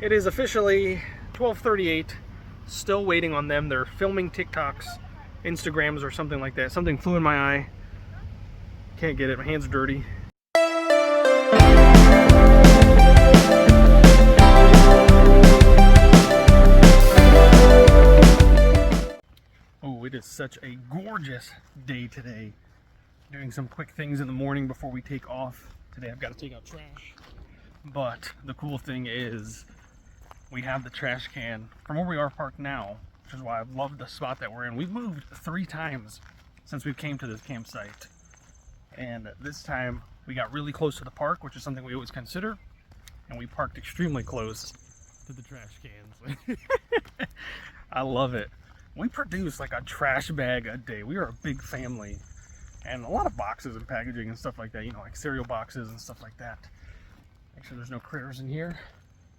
It is officially 12:38. Still waiting on them. They're filming TikToks, Instagrams, or something like that. Something flew in my eye. Can't get it. My hands are dirty. Oh, it is such a gorgeous day today. Doing some quick things in the morning before we take off. Today I've got to take out trash. But the cool thing is we have the trash can from where we are parked now, which is why I've loved the spot that we're in. We've moved 3 times since we came to this campsite. And this time we got really close to the park, which is something we always consider. And we parked extremely close to the trash cans. I love it. We produce like a trash bag a day. We are a big family. And a lot of boxes and packaging and stuff like that, you know, like cereal boxes and stuff like that. Make sure there's no critters in here.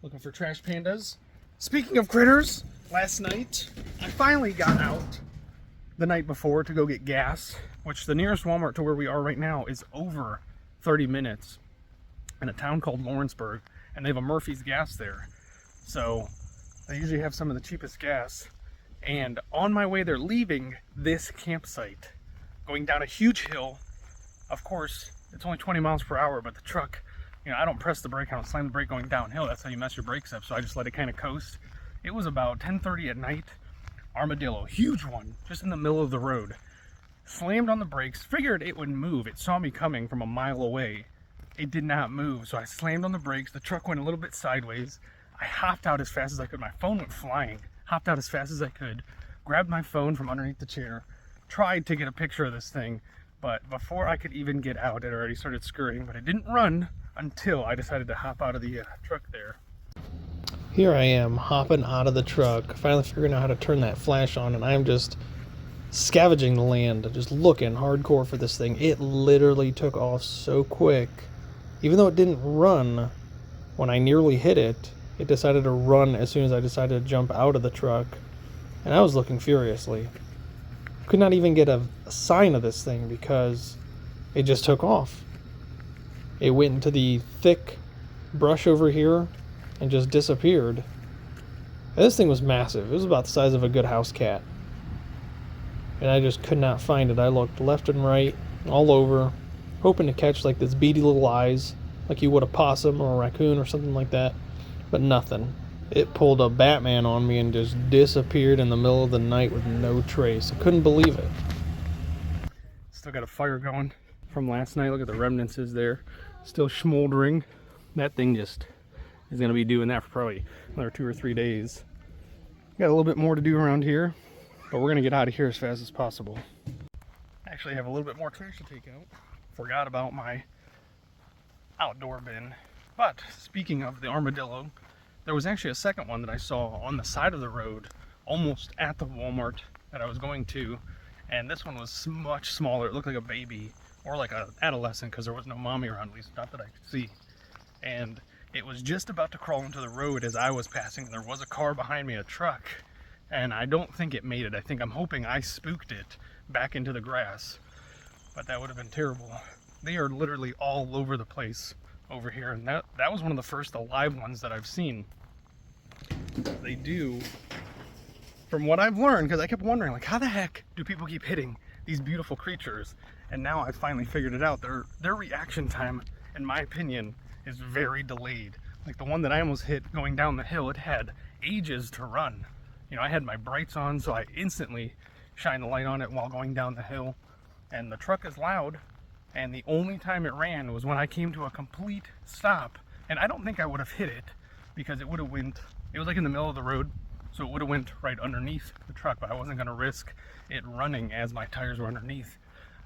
Looking for trash pandas. Speaking of critters, last night I finally got out the night before to go get gas, which the nearest Walmart to where we are right now is over 30 minutes in a town called Lawrenceburg, and they have a Murphy's gas there. So they usually have some of the cheapest gas. And on my way there, leaving this campsite, going down a huge hill, of course, it's only 20 miles per hour, but the truck, you know, I don't press the brake, I don't slam the brake going downhill. That's how you mess your brakes up. So I just let it kind of coast. It was about 10:30 at night. Armadillo, huge one, just in the middle of the road. Slammed on the brakes, figured it would move. It saw me coming from a mile away. It did not move, so I slammed on the brakes. The truck went a little bit sideways. I hopped out as fast as I could. My phone went flying. Hopped out as fast as I could, grabbed my phone from underneath the chair, tried to get a picture of this thing, but before I could even get out, it already started scurrying. But it didn't run until I decided to hop out of the truck there. Here I am, hopping out of the truck, finally figuring out how to turn that flash on, and I'm just scavenging the land, just looking hardcore for this thing. It literally took off so quick. Even though it didn't run when I nearly hit it, it decided to run as soon as I decided to jump out of the truck, and I was looking furiously. Could not even get a sign of this thing because it just took off. It went into the thick brush over here and just disappeared. And this thing was massive. It was about the size of a good house cat. And I just could not find it. I looked left and right, all over, hoping to catch like this beady little eyes, like you would a possum or a raccoon or something like that. But nothing. It pulled a Batman on me and just disappeared in the middle of the night with no trace. I couldn't believe it. Still got a fire going from last night. Look at the remnants there. Still smoldering. That thing just is going to be doing that for probably another 2 or 3 days. Got a little bit more to do around here, but we're going to get out of here as fast as possible. Actually, I have a little bit more trash to take out. Forgot about my outdoor bin. But speaking of the armadillo, there was actually a second one that I saw on the side of the road, almost at the Walmart that I was going to. And this one was much smaller. It looked like a baby or like an adolescent because there was no mommy around, at least not that I could see. And it was just about to crawl into the road as I was passing. There was a car behind me, a truck, and I don't think it made it. I'm hoping I spooked it back into the grass, but that would have been terrible. They are literally all over the place over here, and that was one of the first alive ones that I've seen. They do, from what I've learned, because I kept wondering, like, how the heck do people keep hitting these beautiful creatures? And now I finally figured it out. Their reaction time, in my opinion, is very delayed. Like the one that I almost hit going down the hill, it had ages to run. You know, I had my brights on, so I instantly shined the light on it while going down the hill. And the truck is loud, and the only time it ran was when I came to a complete stop. And I don't think I would have hit it because it would have went, it was like in the middle of the road, so it would have went right underneath the truck, but I wasn't gonna risk it running as my tires were underneath.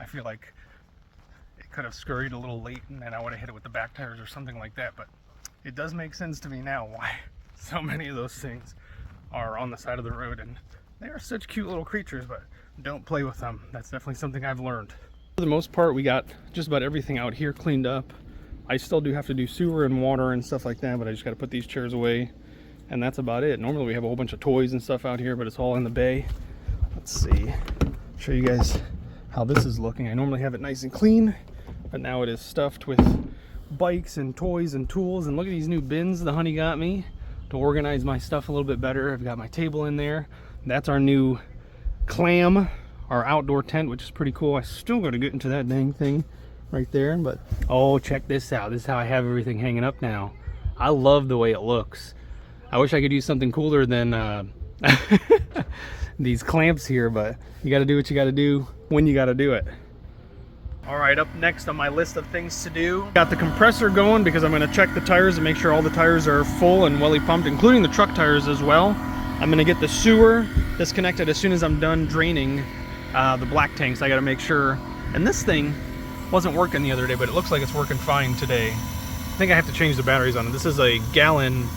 I feel like it could have scurried a little late and then I would have hit it with the back tires or something like that. But it does make sense to me now why so many of those things are on the side of the road, and they are such cute little creatures, but don't play with them. That's definitely something I've learned. For the most part, we got just about everything out here cleaned up. I still do have to do sewer and water and stuff like that, but I just got to put these chairs away, and that's about it. Normally we have a whole bunch of toys and stuff out here, but it's all in the bay. Let's see, show you guys how this is looking. I normally have it nice and clean, but now it is stuffed with bikes and toys and tools. And look at these new bins the honey got me. to organize my stuff a little bit better. I've got my table in there. That's our new clam, our outdoor tent, which is pretty cool. I still got to get into that dang thing right there, but oh, check this out. This is how I have everything hanging up now. I love the way it looks. I wish I could use something cooler than these clamps here, but you got to do what you got to do when you got to do it. All right, up next on my list of things to do, got the compressor going because I'm going to check the tires and make sure all the tires are full and welly pumped, including the truck tires as well. I'm going to get the sewer disconnected as soon as I'm done draining the black tanks. I got to make sure. And this thing wasn't working the other day, but it looks like it's working fine today. I think I have to change the batteries on it. This is a gallon.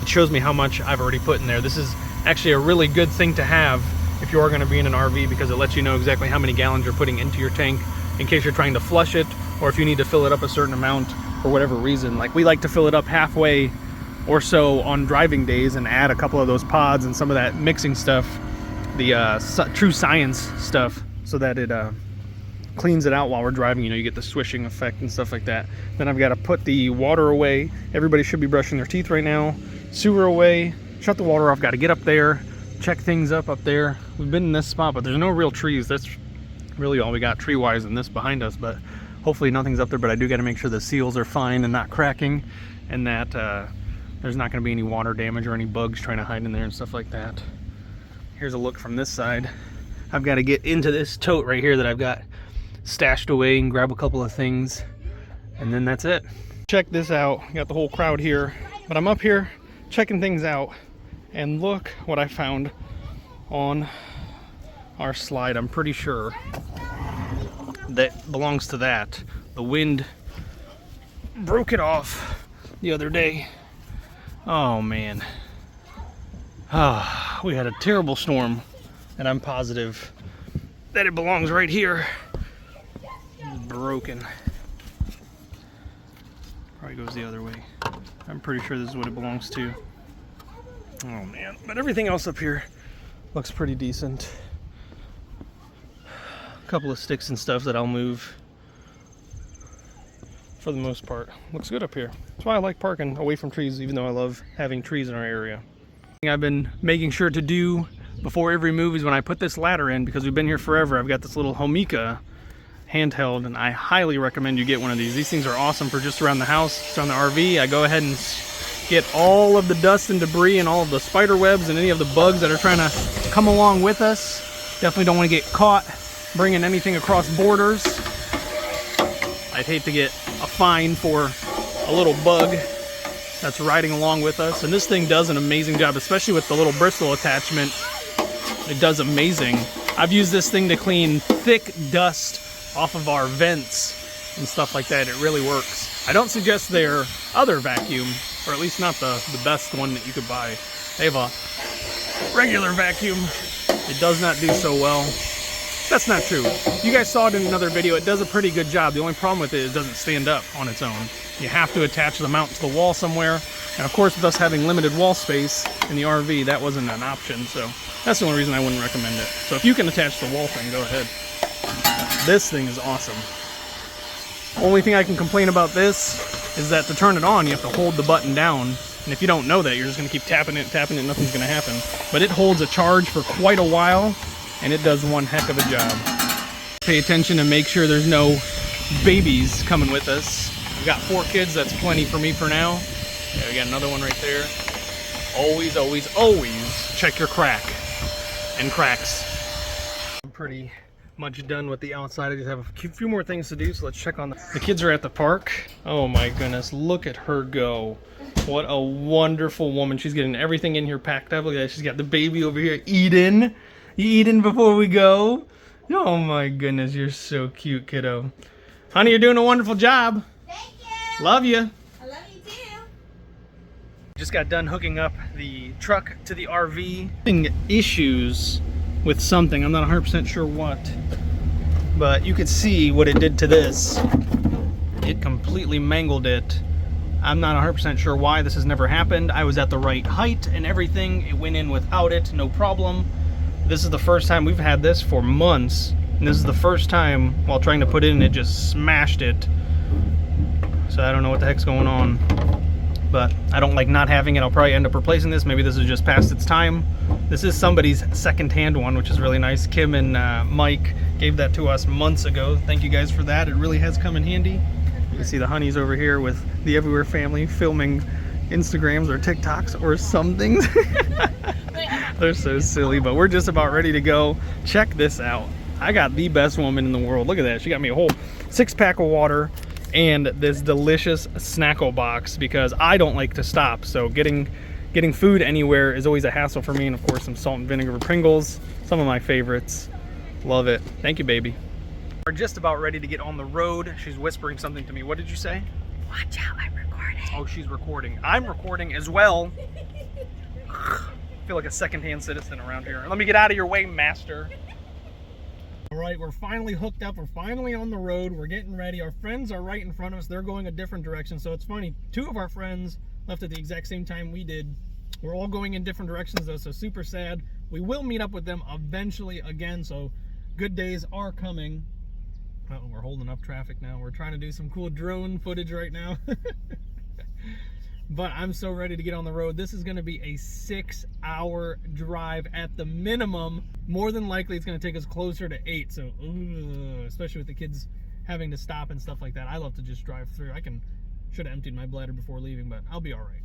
It shows me how much I've already put in there. This is actually a really good thing to have if you are going to be in an RV, because it lets you know exactly how many gallons you're putting into your tank in case you're trying to flush it, or if you need to fill it up a certain amount for whatever reason. Like, we like to fill it up halfway or so on driving days and add a couple of those pods and some of that mixing stuff, the true science stuff, so that it cleans it out while we're driving. You know, you get the swishing effect and stuff like that. Then I've got to put the water away. Everybody should be brushing their teeth right now. Sewer away, shut the water off. Got to get up there, check things up there. We've been in this spot, but there's no real trees. That's really all we got tree-wise in this behind us, but hopefully nothing's up there. But I do got to make sure the seals are fine and not cracking, and that there's not going to be any water damage or any bugs trying to hide in there and stuff like that. Here's a look from this side. I've got to get into this tote right here that I've got stashed away and grab a couple of things, and then that's it. Check this out. Got the whole crowd here, but I'm up here checking things out, and look what I found on our slide. I'm pretty sure that belongs to that. The wind broke it off the other day. Oh man. We had a terrible storm, and I'm positive that it belongs right here. It's broken. Probably goes the other way. I'm pretty sure this is what it belongs to. Oh man. But everything else up here looks pretty decent. Couple of sticks and stuff that I'll move. For the most part, looks good up here. That's why I like parking away from trees, even though I love having trees in our area. I've been making sure to do before every move is when I put this ladder in, because we've been here forever. I've got this little Homika handheld, and I highly recommend you get one of these. These things are awesome for just around the house, just around the RV. I go ahead and get all of the dust and debris and all of the spider webs and any of the bugs that are trying to come along with us. Definitely don't want to get caught bringing anything across borders. I'd hate to get a fine for a little bug that's riding along with us. And this thing does an amazing job, especially with the little bristle attachment. It does amazing. I've used this thing to clean thick dust off of our vents and stuff like that. It really works. I don't suggest their other vacuum, or at least not the best one that you could buy. They have a regular vacuum. It does not do so well. That's not true. You guys saw it in another video. It does a pretty good job. The only problem with it is it doesn't stand up on its own. You have to attach the mount to the wall somewhere. And of course, with us having limited wall space in the RV, that wasn't an option. So that's the only reason I wouldn't recommend it. So if you can attach the wall thing, go ahead. This thing is awesome. Only thing I can complain about this is that to turn it on, you have to hold the button down. And if you don't know that, you're just going to keep tapping it, nothing's going to happen. But it holds a charge for quite a while, and it does one heck of a job. Pay attention and make sure there's no babies coming with us. We've got 4 kids, that's plenty for me for now. Yeah, we got another one right there. Always, always, always check your crack and cracks. I'm pretty much done with the outside. I just have a few more things to do, so let's check on the kids are at the park. Oh my goodness, look at her go. What a wonderful woman. She's getting everything in here packed up. Look at that. She's got the baby over here eating. You eating before we go? Oh my goodness, you're so cute, kiddo. Honey, you're doing a wonderful job. Thank you. Love you. I love you too. Just got done hooking up the truck to the RV. Having issues with something, I'm not 100% sure what, but you could see what it did to this. It completely mangled it. I'm not 100% sure why. This has never happened. I was at the right height and everything. It went in without it, no problem. This is the first time we've had this for months, and this is the first time while trying to put it in, it just smashed it. So I don't know what the heck's going on. but I don't like not having it. I'll probably end up replacing this. Maybe this is just past its time. This is somebody's second-hand one, which is really nice. Kim and Mike gave that to us months ago. Thank you guys for that. It really has come in handy. You can see the honeys over here with the Everywhere family filming Instagrams or TikToks or something. They're so silly, but we're just about ready to go. Check this out. I got the best woman in the world. Look at that. She got me a whole 6-pack of water and this delicious snackle box because I don't like to stop. So getting food anywhere is always a hassle for me. And of course, some salt and vinegar Pringles, some of my favorites. Love it. Thank you, baby. We're just about ready to get on the road. She's whispering something to me. What did you say? Watch out, I'm recording. Oh, she's recording. I'm recording as well. I feel like a second-hand citizen around here. Let me get out of your way, master. All right, we're finally hooked up. We're finally on the road. We're getting ready. Our friends are right in front of us. They're going a different direction. So it's funny. 2 of our friends left at the exact same time we did. We're all going in different directions, though, so super sad. We will meet up with them eventually again, so good days are coming. Oh, we're holding up traffic now. We're trying to do some cool drone footage right now. But I'm so ready to get on the road. This is going to be a 6-hour drive at the minimum. More than likely, it's going to take us closer to 8. So, especially with the kids having to stop and stuff like that. I love to just drive through. Should have emptied my bladder before leaving, but I'll be all right.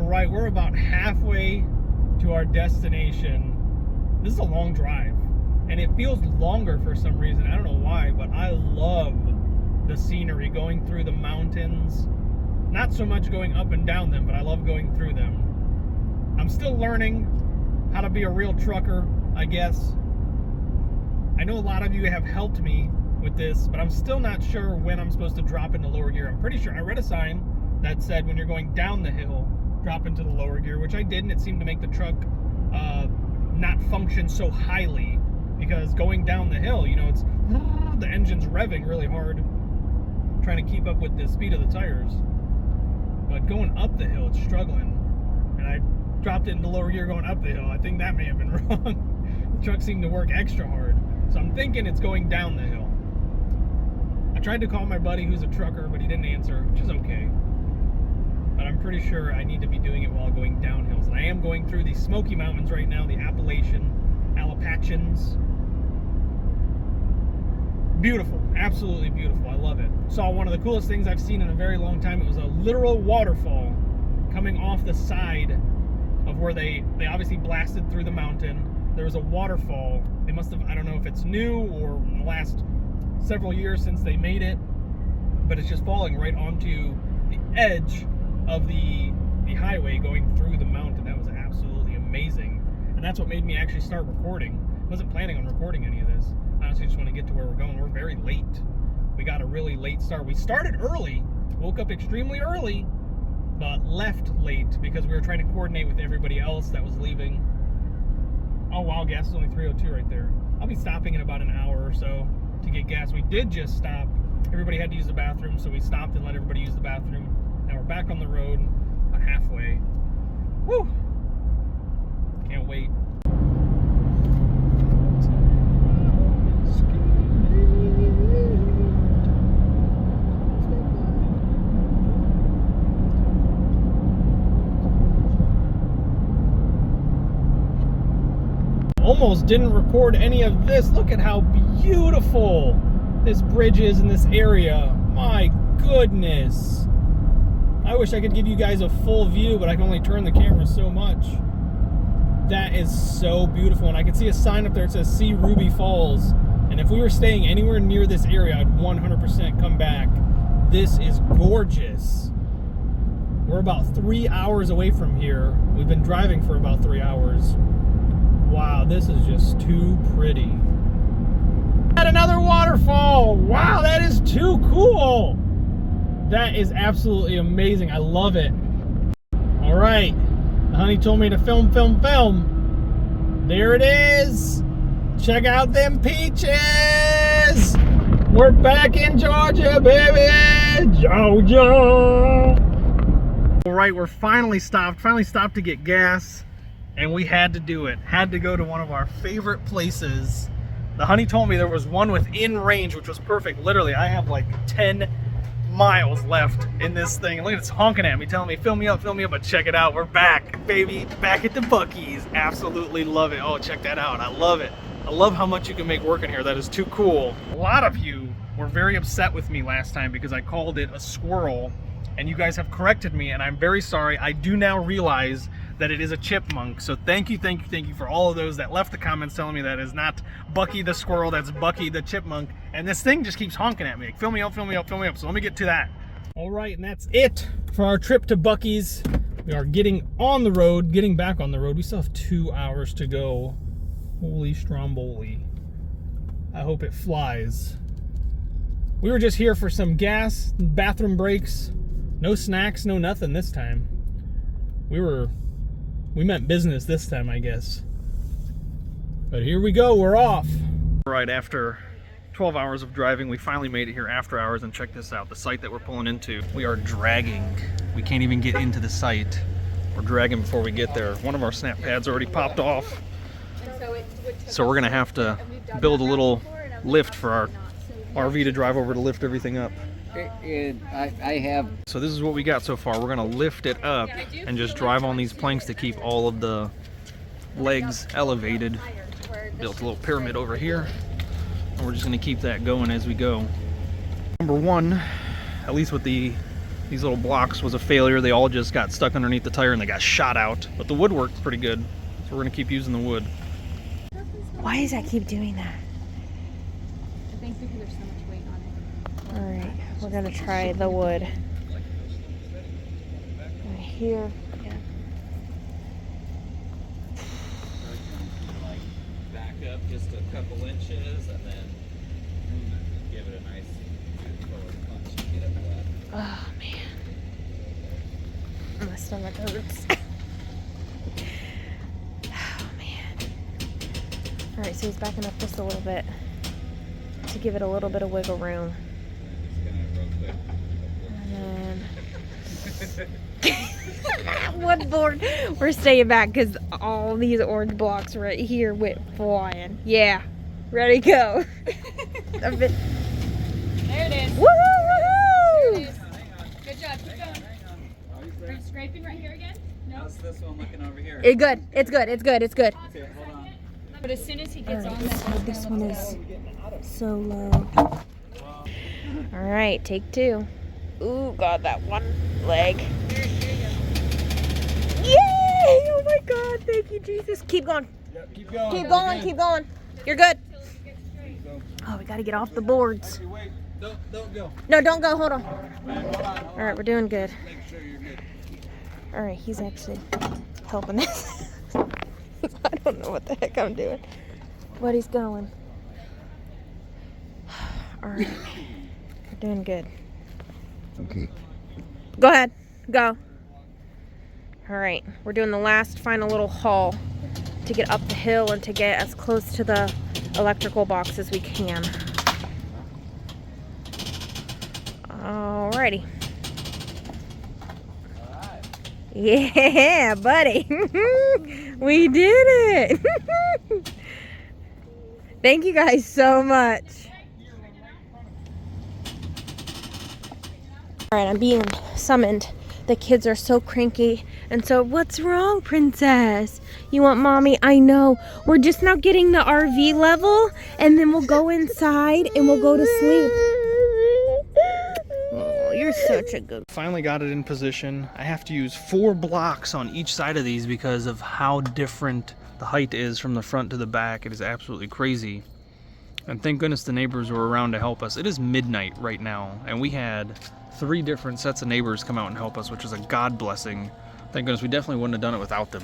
Right, we're about halfway to our destination. This is a long drive, and it feels longer for some reason. I don't know why, but I love the scenery going through the mountains. Not so much going up and down them, but I love going through them. I'm still learning how to be a real trucker, I guess. I know a lot of you have helped me with this, but I'm still not sure when I'm supposed to drop into lower gear. I'm pretty sure I read a sign that said when you're going down the hill, drop into the lower gear, which I did, and it seemed to make the truck not function so highly, because going down the hill, you know, it's the engine's revving really hard, trying to keep up with the speed of the tires. But going up the hill, it's struggling, and I dropped it into lower gear going up the hill. I think that may have been wrong. The truck seemed to work extra hard, so I'm thinking it's going down the hill. I tried to call my buddy who's a trucker, but he didn't answer, which is okay. But I'm pretty sure I need to be doing it while going down hills. And I am going through the Smoky Mountains right now, the Appalachians. Beautiful, absolutely beautiful. I love it. Saw one of the coolest things I've seen in a very long time. It was a literal waterfall coming off the side of where they obviously blasted through the mountain. There was a waterfall. They must have, I don't know if it's new or in the last several years since they made it, but it's just falling right onto the edge of the highway going through the mountain. That was absolutely amazing, and that's what made me actually start recording. I wasn't planning on recording any of this. I honestly just want to get to where we're going. We're very late. We got a really late start. We started early, woke up extremely early, but left late because we were trying to coordinate with everybody else that was leaving. Oh wow, gas is only 302 right there. I'll be stopping in about an hour or so to get gas. We did just stop. Everybody had to use the bathroom, so we stopped and let everybody use the bathroom. Now we're back on the road, about halfway. Woo! Can't wait. Almost didn't record any of this. Look at how beautiful this bridge is in this area. My goodness. I wish I could give you guys a full view, but I can only turn the camera so much. That is so beautiful, and I can see a sign up there that says See Ruby Falls. And if we were staying anywhere near this area, I'd 100% come back. This is gorgeous. We're about 3 hours away from here. We've been driving for about 3 hours. Wow, this is just too pretty. At another waterfall. Wow, that is too cool. That is absolutely amazing. I love it. All right. Honey told me to film. There it is. Check out them peaches. We're back in Georgia, baby. Georgia. All right, we're finally stopped to get gas, and we had to do it. Had to go to one of our favorite places. The honey told me there was one within range, which was perfect. Literally, I have like 10 miles left in this thing. And look at it's honking at me, telling me, fill me up, but check it out. We're back, baby. Back at the Buc-ee's. Absolutely love it. Oh, check that out. I love it. I love how much you can make work in here. That is too cool. A lot of you were very upset with me last time because I called it a squirrel, and you guys have corrected me, and I'm very sorry. I do now realize that it is a chipmunk. So thank you for all of those that left the comments telling me that is not Bucky the squirrel, that's Bucky the chipmunk. And this thing just keeps honking at me. Like, fill me up. So let me get to that. All right, and that's it for our trip to Buc-ee's. We are getting back on the road. We still have 2 hours to go. Holy stromboli. I hope it flies. We were just here for some gas, bathroom breaks, no snacks, no nothing this time. We meant business this time, I guess. But here we go, we're off. Right after 12 hours of driving, we finally made it here after hours, and check this out, the site that we're pulling into. We are dragging. We can't even get into the site. We're dragging before we get there. One of our snap pads already popped off. So we're gonna have to build a little lift for our RV to drive over to lift everything up. I have. So this is what we got so far. We're gonna lift it up and just drive on these planks to keep all of the legs elevated. Built a little pyramid over here, and we're just gonna keep that going as we go. Number one, at least with these little blocks, was a failure. They all just got stuck underneath the tire and they got shot out. But the wood worked pretty good, so we're gonna keep using the wood. Why does that keep doing that? I think because there's so much weight on it. All right, we're gonna try the wood. Right here. Yeah. Back up just a couple inches and then give it a nice forward punch and get up that. Oh man, my stomach hurts. Oh man. All right, so he's backing up just a little bit to give it a little bit of wiggle room. And then one board. We're staying back because all these orange blocks right here went flying. Yeah, ready, go. There it is. Woohoo! Woohoo! There it is. Good job. Keep going. Are you scraping right here again? No. How's this one looking over here? It's good. It's good. It's good. It's good. Okay, hold on. But as soon as he gets All on right, that, so this one is so low. All right, take two. Ooh, God, that one leg. Yay! Oh my God, thank you, Jesus. Keep going. Yep, keep going. Keep going. Keep going. You're good. Oh, we gotta get off the boards. Wait, don't go. No, don't go. Hold on. Hold on. All right, we're doing good. Make sure you're good. All right, he's actually helping us. I don't know what the heck I'm doing, but he's going. All right, we're doing good. Okay. Go ahead, go. All right, we're doing the last final little haul to get up the hill and to get as close to the electrical box as we can. Alrighty. Yeah, buddy. We did it. Thank you guys so much. All right, I'm being summoned. The kids are so cranky. And so, what's wrong, princess? You want mommy? I know. We're just now getting the RV level, and then we'll go inside and we'll go to sleep. Oh, you're You're such a good. Finally got it in position. I have to use 4 blocks on each side of these because of how different the height is from the front to the back. It is absolutely crazy. And thank goodness the neighbors were around to help us. It is midnight right now, and we had 3 different sets of neighbors come out and help us, which is a God blessing. Thank goodness we definitely wouldn't have done it without them.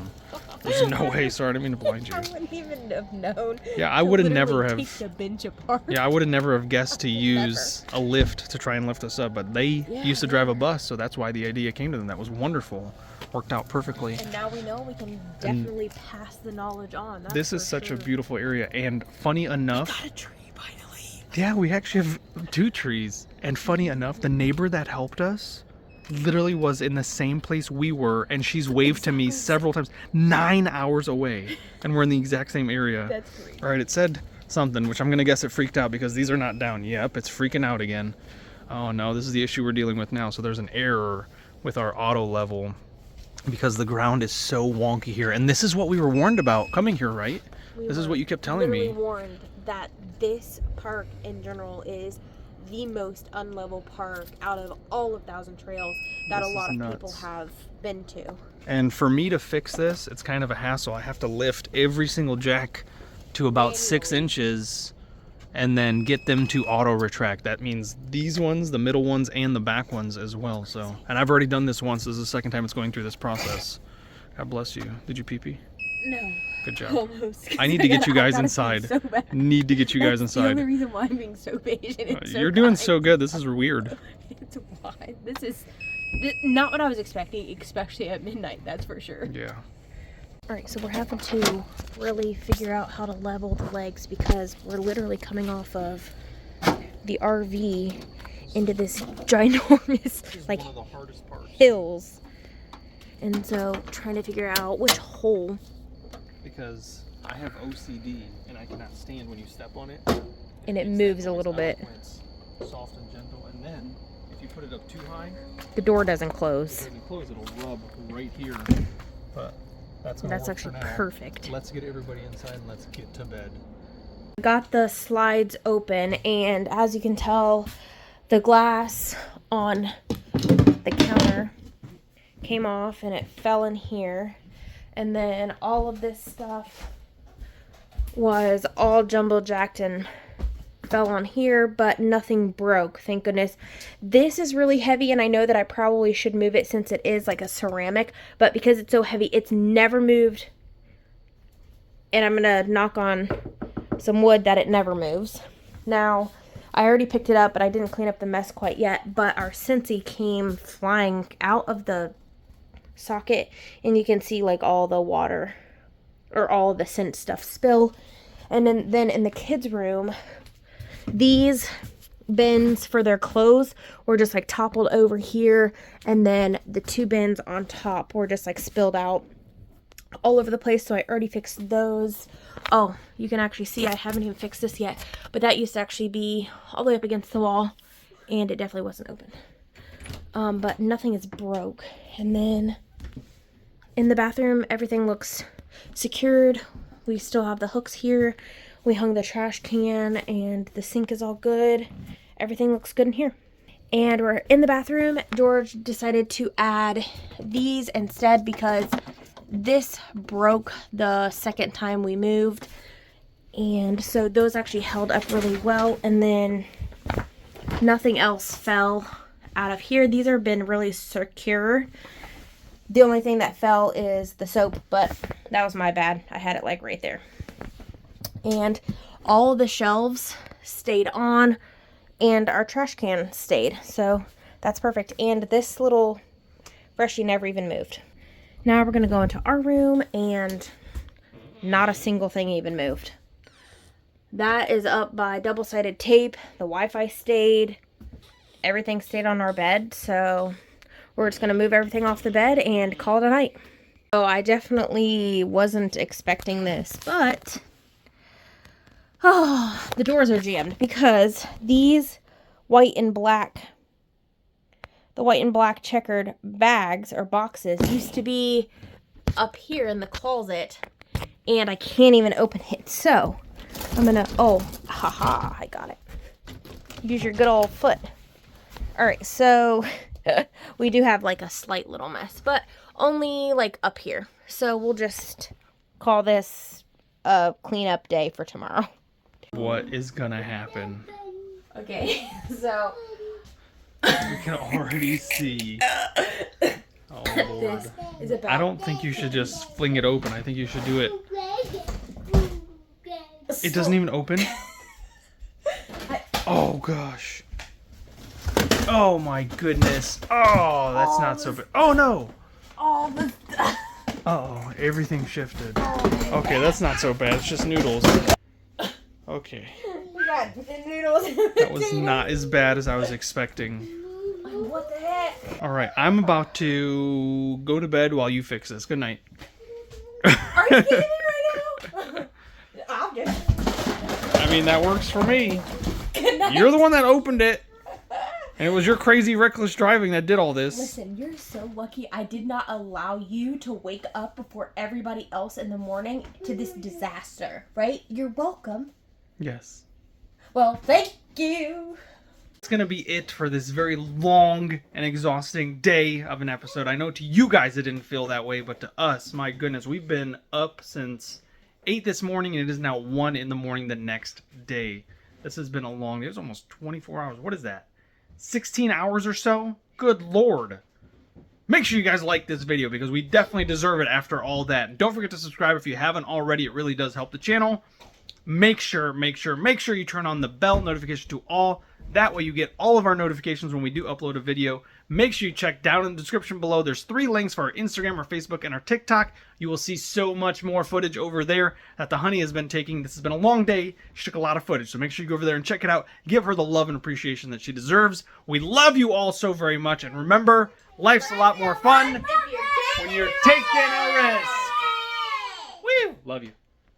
There's no way. Sorry, I didn't mean to blind you. I wouldn't even have known. Yeah, I would have never Take have. the bench apart. Yeah, I would have never have guessed to use a lift to try and lift us up, but they used to drive a bus, so that's why the idea came to them. That was wonderful. Worked out perfectly. And now we know we can definitely pass the knowledge on. That's This is for such sure. a beautiful area, and funny enough, Got a tree finally. yeah, we actually have 2 trees. And funny enough, the neighbor that helped us literally was in the same place we were, and she's waved to me several times, 9 hours away, and we're in the exact same area. That's great. All right, it said something, which I'm gonna guess it freaked out because these are not down. Yep, it's freaking out again. Oh no, this is the issue we're dealing with now. So there's an error with our auto level because the ground is so wonky here, and this is what we were warned about coming here, right? This is what you kept telling me. We warned that this park in general is the most unlevel park out of all of Thousand Trails that This a lot is of people nuts. have been to. And for me to fix this, it's kind of a hassle. I have to lift every single jack to about 6 inches and then get them to auto retract. That means these ones, the middle ones, and the back ones as well. So, and I've already done this once. This is the second time it's going through this process. God bless you. Did you pee-pee? No. Good job. Almost. I need to get you guys I gotta inside. pee so bad. Need to get you guys That's the only inside. reason why I'm being so patient. It's so You're doing kind. so good. This is weird. It's why. This is not what I was expecting, especially at midnight, that's for sure. Yeah. Alright, so we're having to really figure out how to level the legs because we're literally coming off of the RV into this ginormous, like, one of the hardest parts. hills. And so, trying to figure out which hole. Because I have OCD and I cannot stand when you step on it. And it makes moves that a noise. little I bit. like when it's soft and gentle, and then if you put it up too high, The door doesn't it close. doesn't close. It'll rub right here. But that's gonna That's work actually for now. perfect. Let's get everybody inside and let's get to bed. Got the slides open, and as you can tell, the glass on the counter came off and it fell in here. And then all of this stuff was all jumble jacked and fell on here, but nothing broke, thank goodness. This is really heavy, and I know that I probably should move it since it is like a ceramic, but because it's so heavy, it's never moved. And I'm gonna knock on some wood that it never moves. Now, I already picked it up, but I didn't clean up the mess quite yet, but our Scentsy came flying out of the socket, and you can see like all the water or all of the scent stuff spill. And then in the kids' room, these bins for their clothes were just like toppled over here, and then the 2 bins on top were just like spilled out all over the place, so I already fixed those. Oh, you can actually see I haven't even fixed this yet, but that used to actually be all the way up against the wall, and it definitely wasn't open. But nothing is broke. And then in the bathroom, everything looks secured. We still have the hooks here. We hung the trash can, and the sink is all good. Everything looks good in here. And we're in the bathroom. George decided to add these instead because this broke the second time we moved. And so those actually held up really well. And then nothing else fell out of here. These have been really secure. The only thing that fell is the soap, but that was my bad. I had it like right there. And all of the shelves stayed on, and our trash can stayed. So that's perfect. And this little freshie never even moved. Now we're going to go into our room, and not a single thing even moved. That is up by double-sided tape. The Wi-Fi stayed. Everything stayed on our bed, so we're just going to move everything off the bed and call it a night. So I definitely wasn't expecting this, but the doors are jammed because these white and black checkered bags or boxes used to be up here in the closet, and I can't even open it. So I'm gonna, I got it. Use your good old foot. All right, so we do have like a slight little mess, but only like up here. So we'll just call this a cleanup day for tomorrow. What is gonna happen? Okay, so You can already see. Oh Lord. this is about. I don't think you should just fling it open. I think you should do it. It doesn't even open? Oh gosh. Oh my goodness. Oh, that's not so bad. Oh no. All the. Oh, everything shifted. Okay, that's not so bad. It's just noodles. Okay. We got the noodles. That was not as bad as I was expecting. What the heck? All right, I'm about to go to bed while you fix this. Good night. Are you kidding me right now? I'll get it. I mean, that works for me. Good night. You're the one that opened it. And it was your crazy reckless driving that did all this. Listen, you're so lucky I did not allow you to wake up before everybody else in the morning to this disaster, right? You're welcome. Yes. Well, thank you. That's going to be it for this very long and exhausting day of an episode. I know to you guys it didn't feel that way, but to us, my goodness, we've been up since 8 this morning and it is now 1 in the morning the next day. This has been a long day. It was almost 24 hours. What is that? 16 hours or so? Good Lord. Make sure you guys like this video because we definitely deserve it after all that. And don't forget to subscribe if you haven't already. It really does help the channel. Make sure you turn on the bell notification to all. That way you get all of our notifications when we do upload a video. Make sure you check down in the description below. There's 3 links for our Instagram, our Facebook, and our TikTok. You will see so much more footage over there that the honey has been taking. This has been a long day. She took a lot of footage, so make sure you go over there and check it out. Give her the love and appreciation that she deserves. We love you all so very much. And remember, life's a lot more fun when you're taking a risk. Woo! Love you.